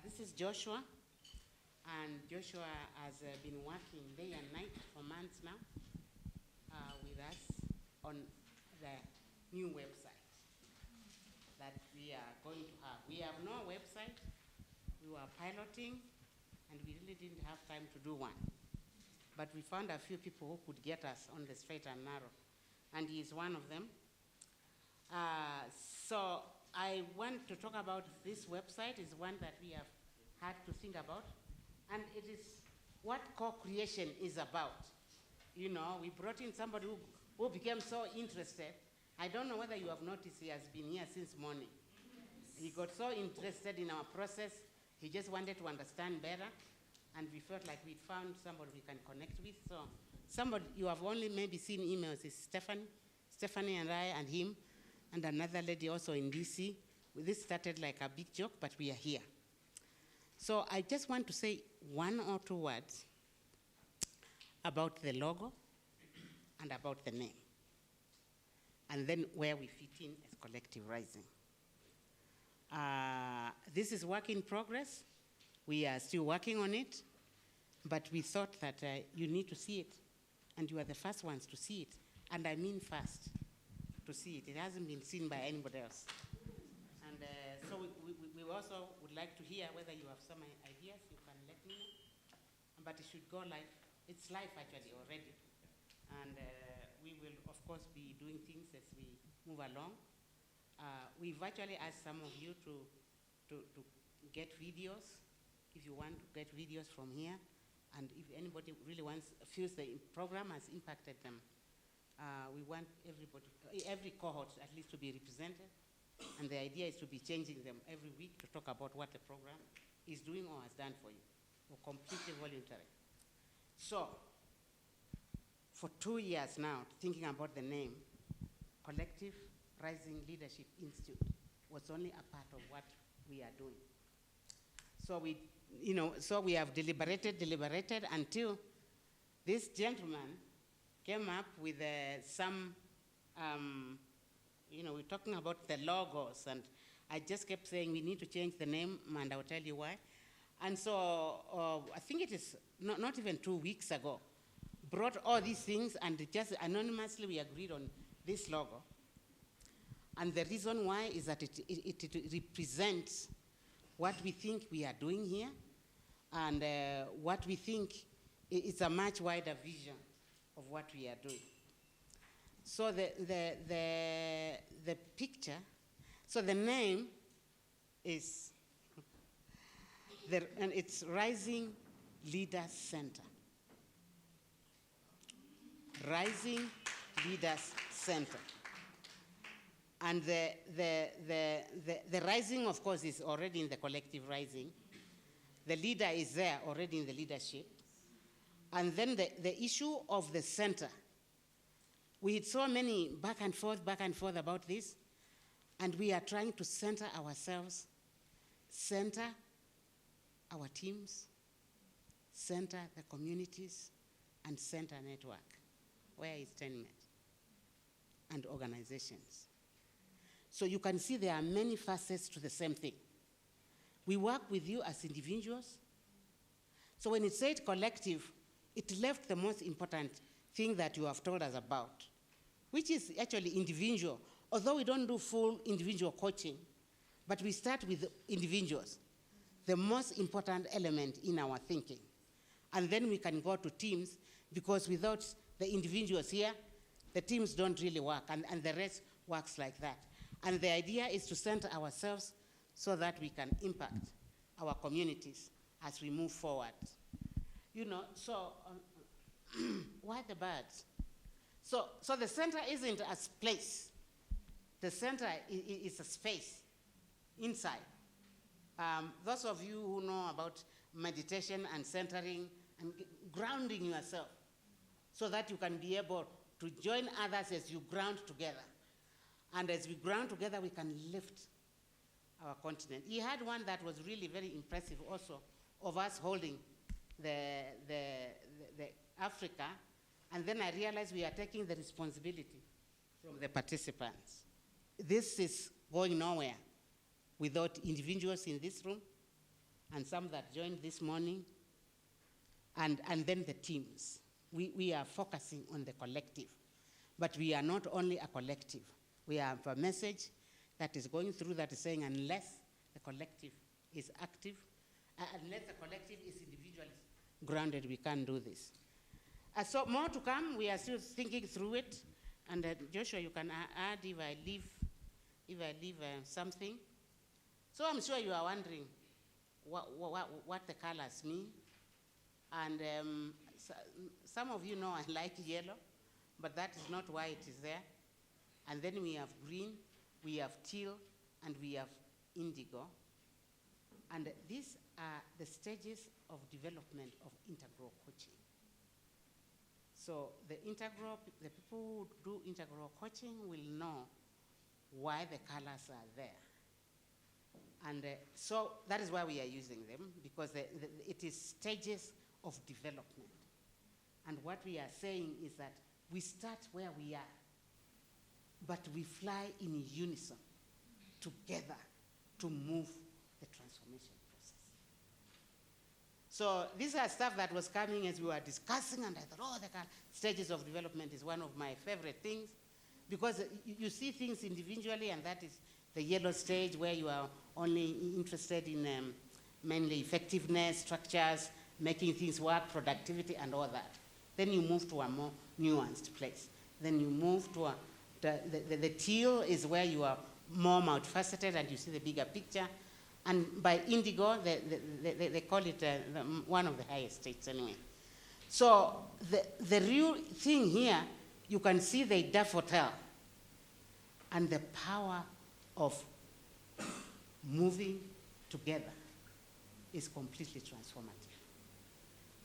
This is Joshua, and Joshua has been working day and night for months now with us on the new website that we are going to have. We have no website. We were piloting, and we really didn't have time to do one. But we found a few people who could get us on the straight and narrow, and he is one of them. So I want to talk about this website. Is one that we have had to think about, and it is what co-creation is about. You know, we brought in somebody who became so interested. I don't know whether you have noticed, he has been here since morning. He got so interested in our process, he just wanted to understand better, and we felt like we'd found somebody we can connect with. So somebody you have only maybe seen emails is Stephanie and I and him, and another lady also in DC. This started like a big joke, but we are here. So I just want to say one or two words about the logo and about the name, and then where we fit in as Collective Rising. This is work in progress. We are still working on it, but we thought that you need to see it, and you are the first ones to see it, and I mean first to see it. It hasn't been seen by anybody else. And so we also would like to hear whether you have some ideas. You can let me know. But it should go live. It's live actually already. And we will, of course, be doing things as we move along. We've actually asked some of you to get videos, if you want to get videos from here. And if anybody really feels the program has impacted them, we want every cohort at least to be represented. And the idea is to be changing them every week to talk about what the program is doing or has done for you, or completely voluntary. So, for 2 years now, thinking about the name, Collective Rising Leadership Institute was only a part of what we are doing. So we have deliberated until this gentleman came up with some, we're talking about the logos, and I just kept saying we need to change the name, and I'll tell you why. And so I think it is not even 2 weeks ago, brought all these things, and just anonymously we agreed on this logo. And the reason why is that it represents what we think we are doing here, and what we think is a much wider vision of what we are doing. So the picture, so the name is, and it's Rising Leaders Center. Rising Leaders Center. And the rising, of course, is already in the collective rising. The leader is there already in the leadership. And then the issue of the center. We had so many back and forth about this, and we are trying to center ourselves, center our teams, center the communities, and center network, where is tenement, and organizations. So you can see there are many facets to the same thing. We work with you as individuals. So when it said collective, it left the most important thing that you have told us about, which is actually individual. Although we don't do full individual coaching, but we start with individuals, the most important element in our thinking. And then we can go to teams, because without the individuals here, the teams don't really work, and the rest works like that. And the idea is to center ourselves so that we can impact our communities as we move forward. So why the birds? So the center isn't a place. The center is a space inside. Those of you who know about meditation and centering and grounding yourself so that you can be able to join others as you ground together. And as we ground together, we can lift our continent. He had one that was really very impressive also, of us holding the Africa, and then I realized we are taking the responsibility from the participants. This is going nowhere without individuals in this room and some that joined this morning, and then the teams. We are focusing on the collective, but we are not only a collective. We have a message that is going through that is saying unless the collective is active, unless the collective is individually grounded, we can't do this. So more to come. We are still thinking through it. And Joshua, you can add if I leave something. So I'm sure you are wondering what the colors mean. And some of you know I like yellow, but that is not why it is there. And then we have green, we have teal, and we have indigo. And these are the stages of development of integral coaching. So the people who do integral coaching will know why the colors are there. And so that is why we are using them, because it is stages of development. And what we are saying is that we start where we are, but we fly in unison together to move the transformation process. So these are stuff that was coming as we were discussing, and I thought, the stages of development is one of my favorite things, because you see things individually, and that is the yellow stage where you are only interested in mainly effectiveness, structures, making things work, productivity, and all that. Then you move to a more nuanced place. Then you move to the teal is where you are more multifaceted and you see the bigger picture. And by indigo, they call it one of the highest states anyway. So the real thing here, you can see the daffodil and the power of moving together is completely transformative.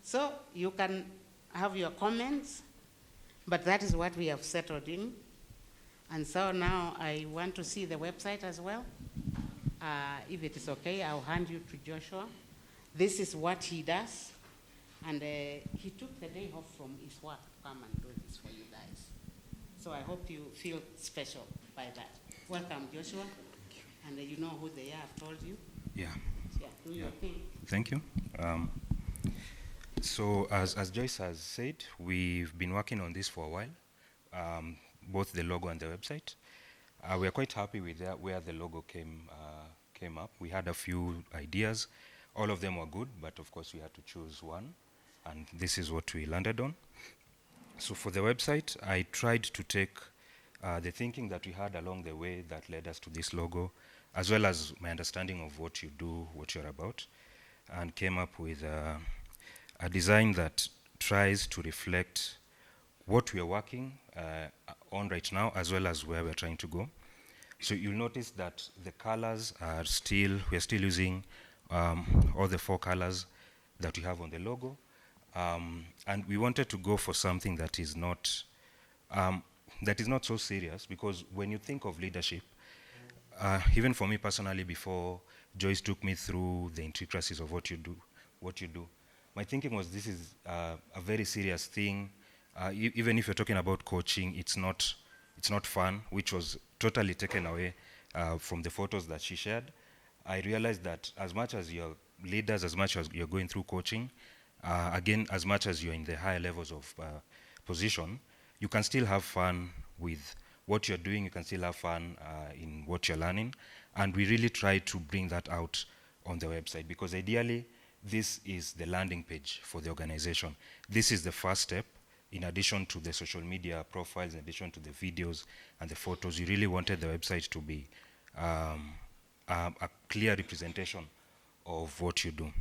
So you can have your comments, but that is what we have settled in. And so now I want to see the website as well. If it is okay, I'll hand you to Joshua. This is what he does. And he took the day off from his work to come and do this for you guys. So I hope you feel special by that. Welcome, Joshua. And you know who they are, I've told you. Yeah. Yeah, do your thing. Thank you. So as Joyce has said, we've been working on this for a while, both the logo and the website. We are quite happy with where the logo came up. We had a few ideas. All of them were good, but of course we had to choose one, and this is what we landed on. So for the website, I tried to take the thinking that we had along the way that led us to this logo, as well as my understanding of what you do, what you're about, and came up with a design that tries to reflect what we are working on right now, as well as where we're trying to go. So you'll notice that the colors are we're still using all the 4 colors that we have on the logo. And we wanted to go for something that is not so serious, because when you think of leadership, even for me personally, before Joyce took me through the intricacies of what you do, my thinking was this is a very serious thing. Even if you're talking about coaching, it's not fun, which was totally taken away from the photos that she shared. I realized that as much as you're leaders, as much as you're going through coaching, again, as much as you're in the higher levels of position, you can still have fun with what you're doing. You can still have fun in what you're learning. And we really try to bring that out on the website, because ideally, this is the landing page for the organization. This is the first step. In addition to the social media profiles, in addition to the videos and the photos, you really wanted the website to be a clear representation of what you do.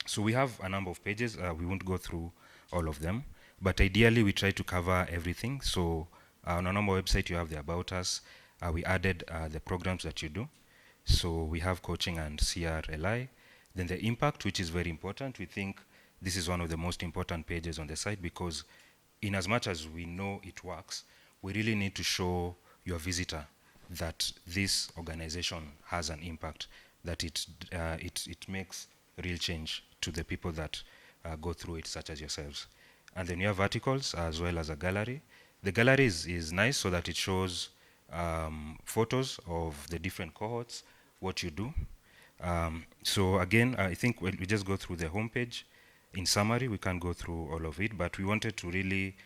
So we have a number of pages. We won't go through all of them, but ideally we try to cover everything. So on our normal website, you have the About Us. We added the programs that you do. So we have coaching and CRLI. Then the impact, which is very important. We think this is one of the most important pages on the site, because in as much as we know it works, we really need to show your visitor that this organization has an impact, that it makes real change to the people that go through it, such as yourselves. And then you have articles as well as a gallery. The gallery is nice so that it shows photos of the different cohorts, what you do. So again, I think we just go through the homepage. In summary, we can't go through all of it, but we wanted to really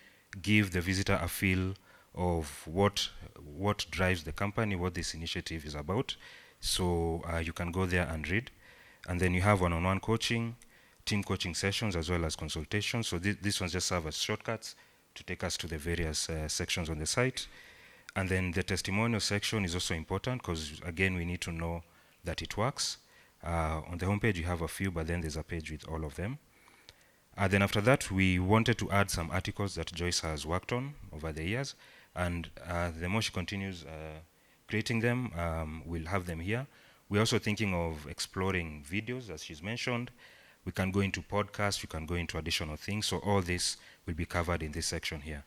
give the visitor a feel of what drives the company, what this initiative is about. So you can go there and read. And then you have one-on-one coaching, team coaching sessions, as well as consultations. So this ones just serve as shortcuts to take us to the various sections on the site. And then the testimonial section is also important because, again, we need to know that it works. On the homepage, you have a few, but then there's a page with all of them. Then after that, we wanted to add some articles that Joyce has worked on over the years. And the more she continues creating them, we'll have them here. We're also thinking of exploring videos, as she's mentioned. We can go into podcasts, we can go into additional things. So all this will be covered in this section here.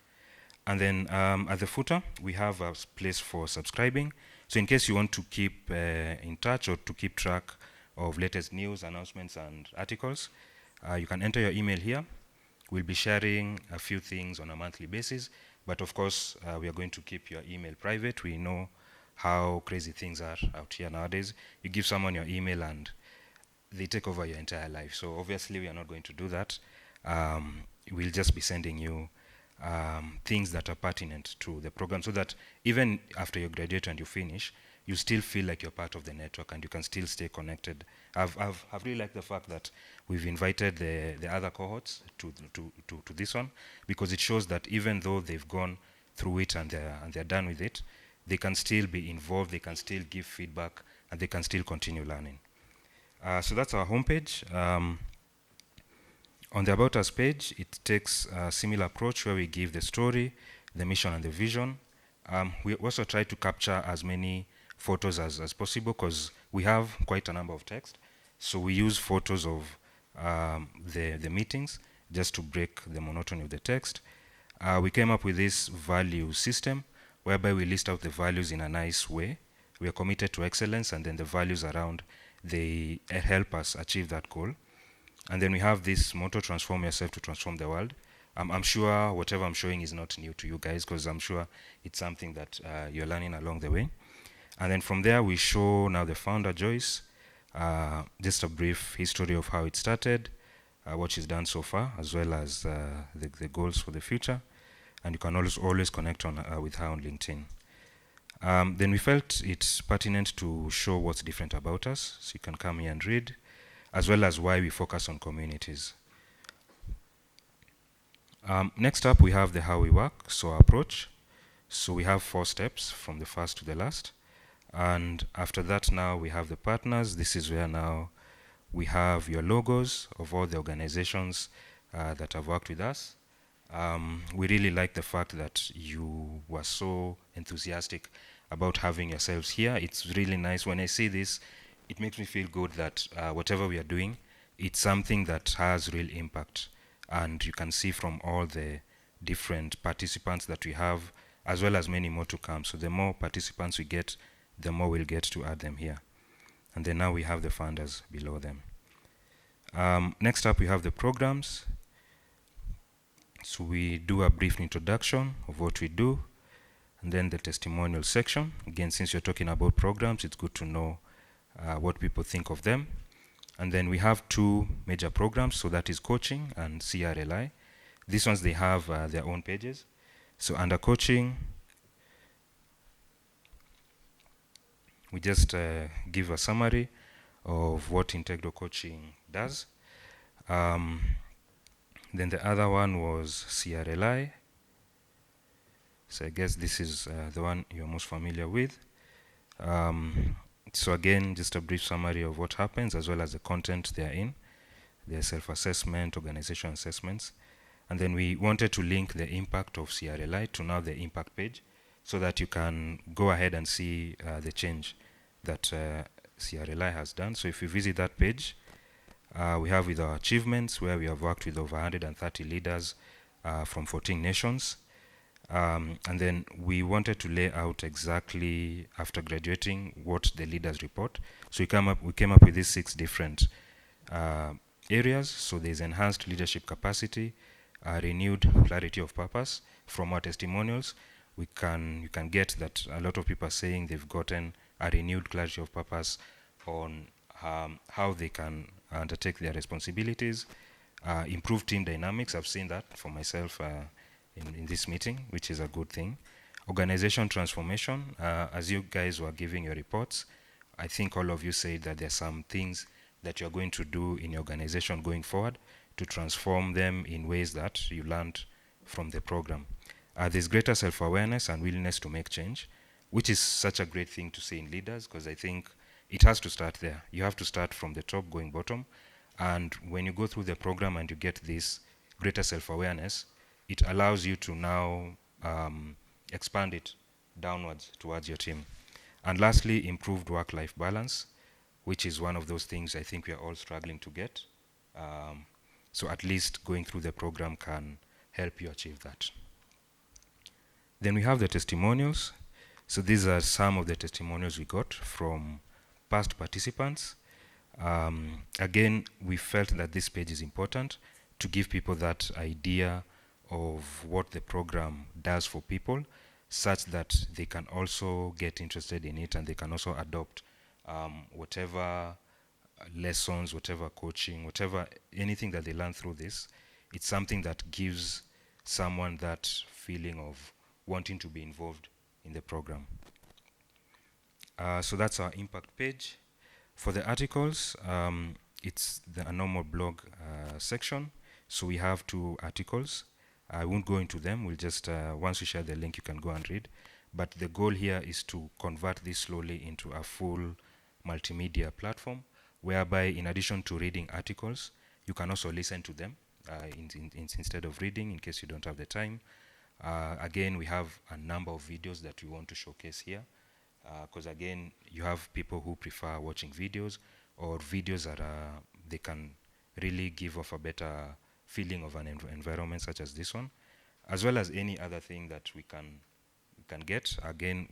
And then at the footer, we have a place for subscribing. So in case you want to keep in touch or to keep track of latest news, announcements, and articles, you can enter your email here. We'll be sharing a few things on a monthly basis, but of course, we are going to keep your email private. We know how crazy things are out here nowadays. You give someone your email and they take over your entire life. So obviously, we are not going to do that. We'll just be sending you things that are pertinent to the program, so that even after you graduate and you finish, you still feel like you're part of the network and you can still stay connected. I've really liked the fact that we've invited the other cohorts to this one, because it shows that even though they've gone through it and they're done with it, they can still be involved, they can still give feedback, and they can still continue learning. So that's our homepage. On the About Us page, it takes a similar approach where we give the story, the mission, and the vision. We also try to capture as many photos as possible, because we have quite a number of text. So we use photos of the meetings just to break the monotony of the text. We came up with this value system whereby we list out the values in a nice way. We are committed to excellence, and then the values around, they help us achieve that goal. And then we have this motto, transform yourself to transform the world. I'm sure whatever I'm showing is not new to you guys, because I'm sure it's something that you're learning along the way. And then from there, we show now the founder, Joyce, just a brief history of how it started, what she's done so far, as well as the goals for the future. And you can always connect with her on LinkedIn. Then we felt it's pertinent to show what's different about us, so you can come here and read, as well as why we focus on communities. Next up, we have the how we work, so our approach. So we have 4 steps from the first to the last. And after that, now we have the partners. This is where now we have your logos of all the organizations that have worked with us. We really like the fact that you were so enthusiastic about having yourselves here. It's really nice. When I see this, it makes me feel good that whatever we are doing, it's something that has real impact. And you can see from all the different participants that we have, as well as many more to come. So the more participants we get, the more we'll get to add them here. And then now we have the funders below them. Next up, we have the programs. So we do a brief introduction of what we do, and then the testimonial section. Again, since you're talking about programs, it's good to know what people think of them. And then we have 2 major programs, so that is coaching and CRLI. These ones, they have their own pages. So under coaching, we just give a summary of what Integral Coaching does. Then the other one was CRLI. So I guess this is the one you're most familiar with. So again, just a brief summary of what happens, as well as the content they're in, their self-assessment, organization assessments. And then we wanted to link the impact of CRLI to now the impact page, so that you can go ahead and see the change that CRLI has done. So if you visit that page, we have with our achievements, where we have worked with over 130 leaders from 14 nations. And then we wanted to lay out exactly, after graduating, what the leaders report. So we came up with these 6 different areas. So there's enhanced leadership capacity, renewed clarity of purpose. From our testimonials, you can get that a lot of people are saying they've gotten a renewed clarity of purpose on how they can undertake their responsibilities, improve team dynamics. I've seen that for myself in this meeting, which is a good thing. Organization transformation, as you guys were giving your reports, I think all of you said that there are some things that you're going to do in your organization going forward to transform them in ways that you learned from the program. There's greater self-awareness and willingness to make change, which is such a great thing to say in leaders, because I think it has to start there. You have to start from the top going bottom, and when you go through the program and you get this greater self-awareness, it allows you to now expand it downwards towards your team. And lastly, improved work-life balance, which is one of those things I think we are all struggling to get. So at least going through the program can help you achieve that. Then we have the testimonials. So these are some of the testimonials we got from past participants. Again, we felt that this page is important to give people that idea of what the program does for people, such that they can also get interested in it and they can also adopt whatever lessons, whatever coaching, whatever, anything that they learn through this. It's something that gives someone that feeling of wanting to be involved in the program. So that's our impact page. For the articles, it's a normal blog section. So we have 2 articles. I won't go into them. We'll just, once we share the link, you can go and read. But the goal here is to convert this slowly into a full multimedia platform, whereby in addition to reading articles, you can also listen to them instead of reading, in case you don't have the time. Again, we have a number of videos that we want to showcase here, because again, you have people who prefer watching videos, or videos that they can really give off a better feeling of an environment such as this one, as well as any other thing that we can get. Again,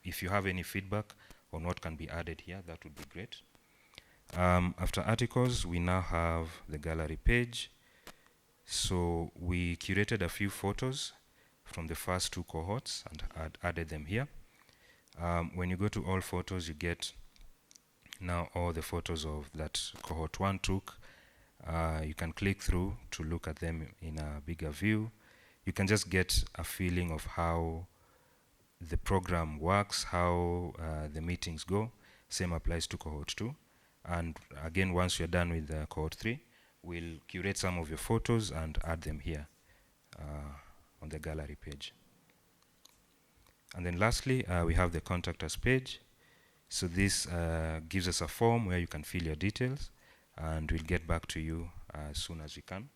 if you have any feedback on what can be added here, that would be great. After articles, we now have the gallery page. So we curated a few photos from the first 2 cohorts and added them here. When you go to all photos, you get now all the photos of that cohort 1 took. You can click through to look at them in a bigger view. You can just get a feeling of how the program works, how the meetings go. Same applies to cohort 2. And again, once you're done with cohort 3, we'll curate some of your photos and add them here on the gallery page. And then lastly, we have the contact us page. So this gives us a form where you can fill your details, and we'll get back to you as soon as we can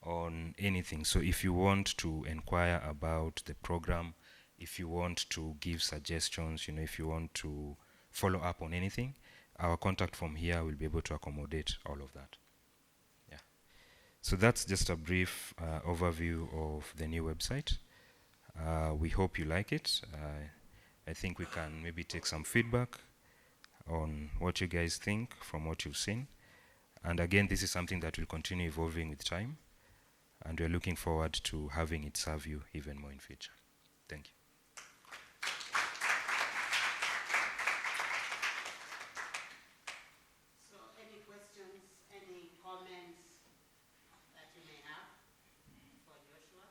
on anything. So if you want to inquire about the program, if you want to give suggestions, if you want to follow up on anything, our contact form here will be able to accommodate all of that. Yeah. So that's just a brief overview of the new website. We hope you like it. I think we can maybe take some feedback on what you guys think from what you've seen. And again, this is something that will continue evolving with time, and we're looking forward to having it serve you even more in future. Thank you. So any questions, any comments that you may have for Joshua?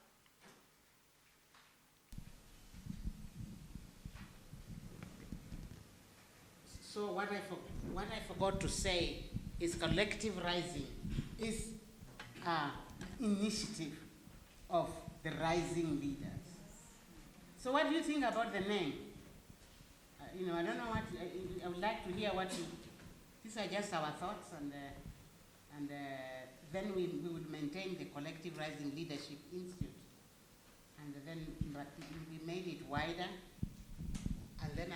So what I forgot to say is collective rising is an initiative of the rising leaders. So what do you think about the name? I don't know what, I would like to hear what you, these are just our thoughts, and then we would maintain the Collective Rising Leadership Institute. And then but we made it wider. And then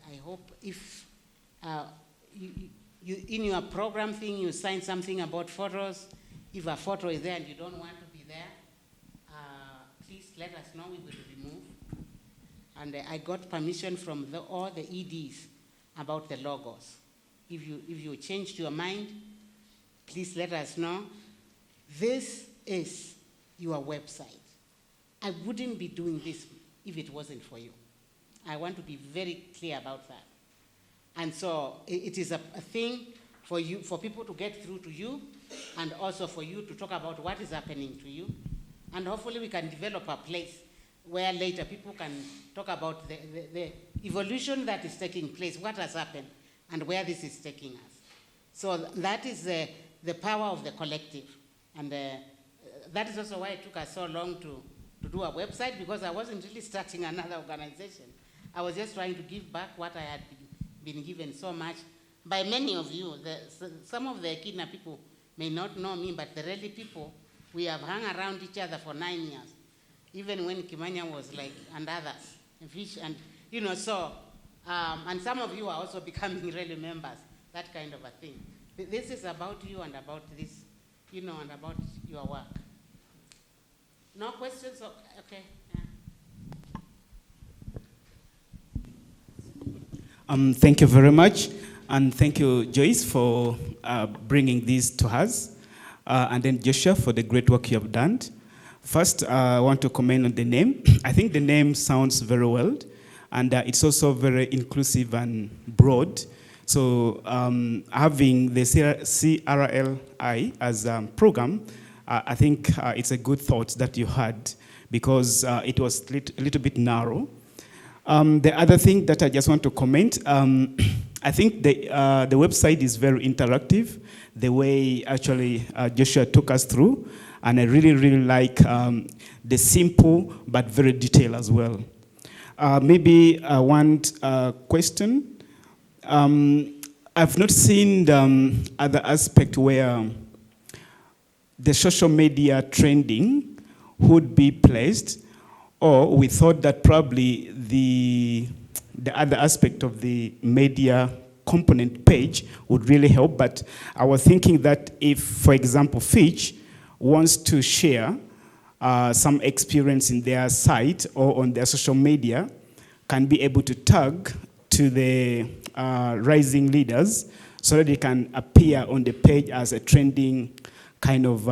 I hope if you in your program thing, you sign something about photos. If a photo is there and you don't want to be there, please let us know, we will remove. And I got permission from all the EDs about the logos. If you changed your mind, please let us know. This is your website. I wouldn't be doing this if it wasn't for you. I want to be very clear about that. And so it is a thing for people to get through to you, and also for you to talk about what is happening to you. And hopefully we can develop a place where later people can talk about the evolution that is taking place, what has happened, and where this is taking us. So that is the power of the collective. And that is also why it took us so long to do a website, because I wasn't really starting another organization. I was just trying to give back what I had been given so much by many of you. Some of the Kidna people may not know me, but the Reli people, we have hung around each other for 9 years, even when Kimanya was like, and others, and Fish, and so, and some of you are also becoming Reli members, that kind of a thing. This is about you and about this, and about your work. No questions? Okay. Yeah. Thank you very much, and thank you, Joyce, for bringing this to us, and then Joshua for the great work you have done. First, I want to comment on the name. I think the name sounds very well, and it's also very inclusive and broad. So having the CRLI as a program, I think it's a good thought that you had, because it was a little bit narrow. The other thing that I just want to comment, I think the website is very interactive, the way actually Joshua took us through, and I really, really like the simple but very detailed as well. Maybe one question. I've not seen the other aspect where the social media trending would be placed, or we thought that probably the other aspect of the media component page would really help. But I was thinking that if, for example, Fitch wants to share some experience in their site or on their social media, can be able to tag to the rising leaders so that they can appear on the page as a trending kind of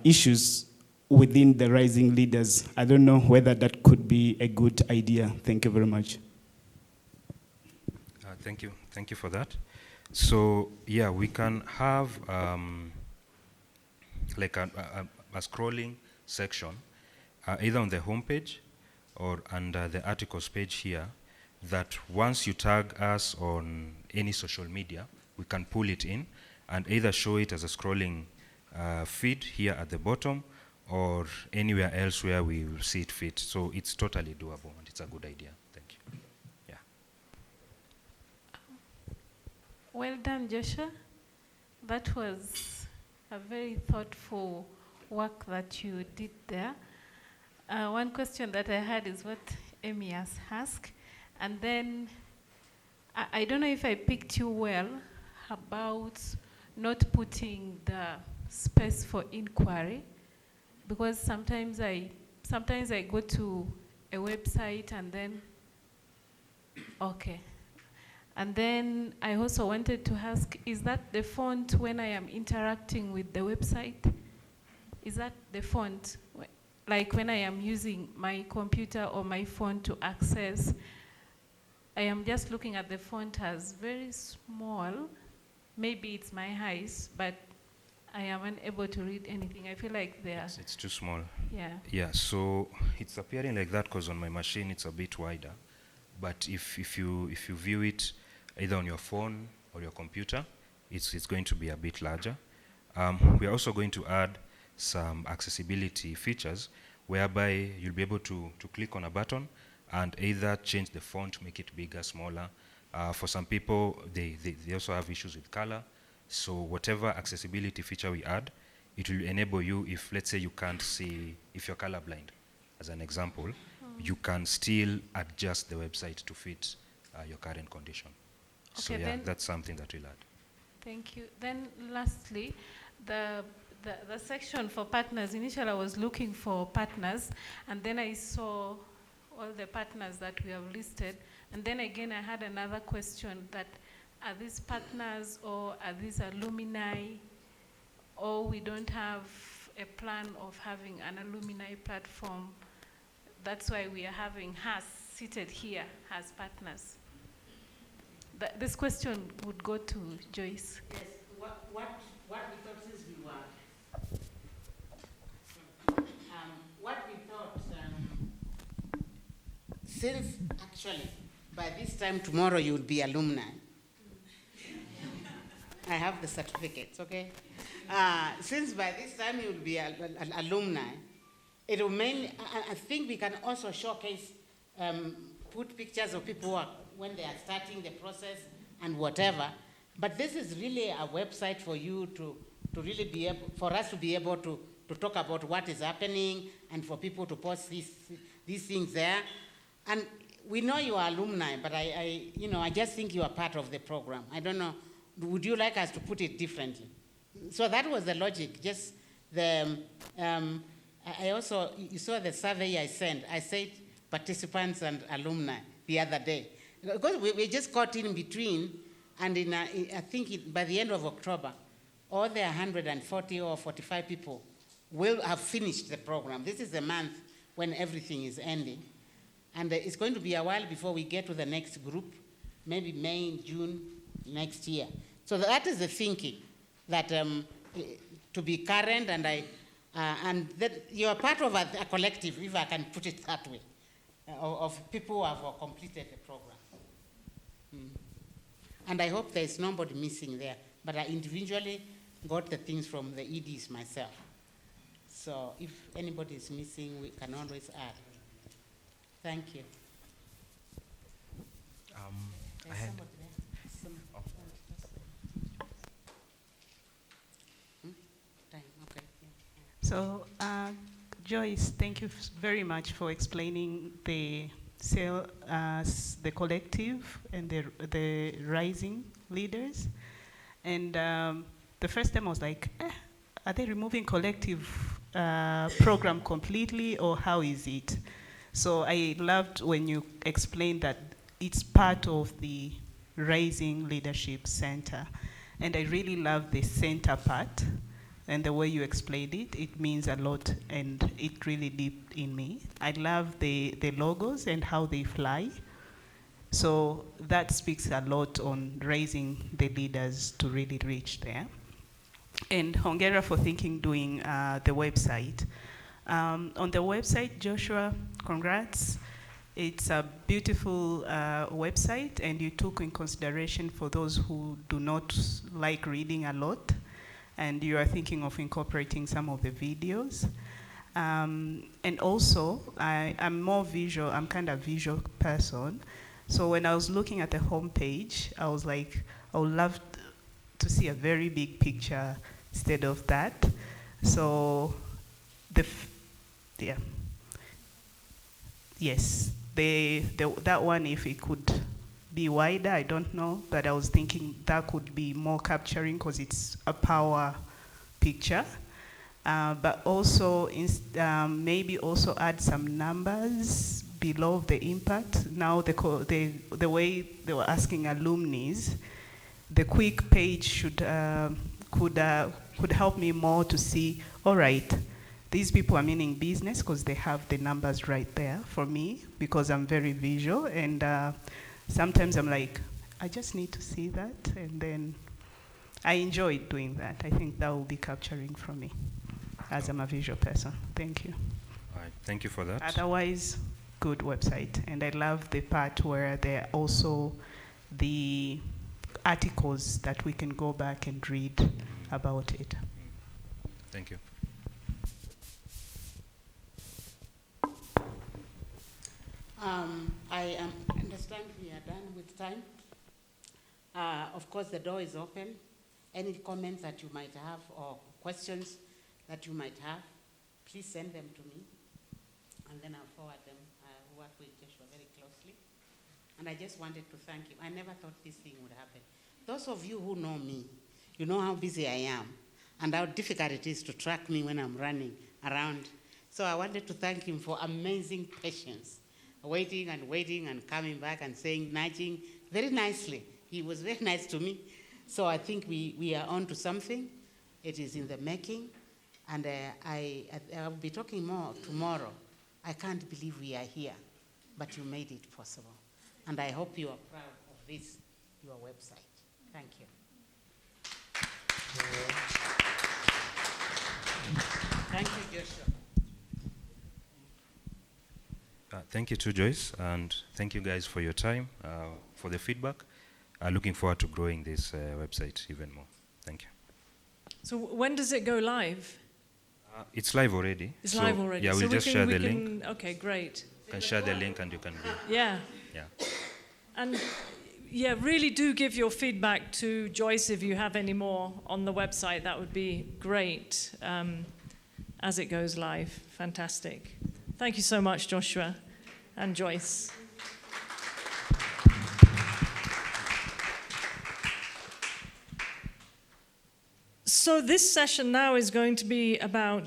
issues within the rising leaders. I don't know whether that could be a good idea. Thank you very much. Thank you for that. So yeah, we can have like a scrolling section, either on the homepage or under the articles page here, that once you tag us on any social media, we can pull it in and either show it as a scrolling feed here at the bottom, or anywhere else where we will see it fit. So it's totally doable, and it's a good idea. Thank you. Yeah. Well done, Joshua. That was a very thoughtful work that you did there. One question that I had is what Amy has asked. And then, I don't know if I picked you well about not putting the space for inquiry, because sometimes I go to a website and then, okay. And then I also wanted to ask, is that the font when I am interacting with the website? Is that the font? Like when I am using my computer or my phone to access, I am just looking at the font as very small. Maybe it's my eyes, but I am unable to read anything. I feel like It's too small. Yeah. Yeah, so it's appearing like that because on my machine it's a bit wider. But if you view it either on your phone or your computer, it's going to be a bit larger. We are also going to add some accessibility features whereby you'll be able to click on a button and either change the font, make it bigger, smaller. For some people, they also have issues with color. So whatever accessibility feature we add, it will enable you, if let's say you can't see, if you're colorblind, as an example, you can still adjust the website to fit your current condition. So Okay, yeah, then that's something that we'll add. Thank you. Then lastly, the section for partners, initially I was looking for partners, and then I saw all the partners that we have listed. And then again, I had another question that, are these partners or are these alumni, or we don't have a plan of having an alumni platform? That's why we are having us seated here as partners. This question would go to Joyce. Yes, what we thought since we were, what we thought, since actually by this time tomorrow you will be alumni. I have the certificates, okay? Since by this time you will be alumni, it will mainly, I think we can also showcase, put pictures of people who are, when they are starting the process and whatever. But this is really a website for you to really be able, for us to be able to talk about what is happening and for people to post these things there. And we know you are alumni, but I just think you are part of the program. I don't know, would you like us to put it differently? So that was the logic, just the, I also, you saw the survey I sent. I said participants and alumni the other day. Because we just got in between, and I think by the end of October, all the 140 or 45 people will have finished the program. This is the month when everything is ending. And it's going to be a while before we get to the next group, maybe May, June next year. So that is the thinking, that to be current, and that you are part of a collective, if I can put it that way, of people who have completed the program. And I hope there's nobody missing there, but I individually got the things from the EDs myself. So if anybody is missing, we can always add. Thank you. I had, Okay. So, Joyce, thank you very much for explaining the the collective and the rising leaders. And the first time I was like, are they removing collective program completely, or how is it? So I loved when you explained that it's part of the Rising Leadership Center. And I really love the center part, and the way you explained it, it means a lot, and it really deep in me. I love the logos and how they fly. So that speaks a lot on raising the leaders to really reach there. And hongera for doing the website. On the website, Joshua, congrats. It's a beautiful website, and you took in consideration for those who do not like reading a lot, and you are thinking of incorporating some of the videos. And also, I'm more visual, I'm kind of visual person. So when I was looking at the homepage, I was like, I would love to see a very big picture instead of that. So, yes, that one, if it could be wider, I don't know, but I was thinking that could be more capturing because it's a power picture. But also, maybe also add some numbers below the impact. Now, the way they were asking alumni, the quick page could help me more to see, all right, these people are meaning business because they have the numbers right there for me, because I'm very visual, and sometimes I'm like, I just need to see that, and then I enjoy doing that. I think that will be capturing for me, as I'm a visual person. Thank you. all right, thank you for that. Otherwise, good website. And I love the part where there are also the articles that we can go back and read about it. Thank you. I understand we are done with time. Of course, the door is open. Any comments that you might have or questions that you might have, please send them to me, and then I'll forward them. I work with Joshua very closely. And I just wanted to thank you. I never thought this thing would happen. Those of you who know me, you know how busy I am and how difficult it is to track me when I'm running around. So I wanted to thank him for amazing patience, waiting and coming back and saying, nudging very nicely. He was very nice to me. So I think we are on to something. It is in the making. And I'll be talking more tomorrow. I can't believe we are here, but you made it possible. And I hope you are proud of this your website. Thank you. Thank you, Joshua. Thank you to Joyce, and thank you guys for your time, for the feedback. Looking forward to growing this website even more. Thank you. So when does it go live? It's live already. It's live already. Yeah, so we'll just share the link. Okay, great. You can share the link and you can go. Yeah. Yeah. And yeah, really do give your feedback to Joyce if you have any more on the website. That would be great as it goes live. Fantastic. Thank you so much, Joshua and Joyce. So this session now is going to be about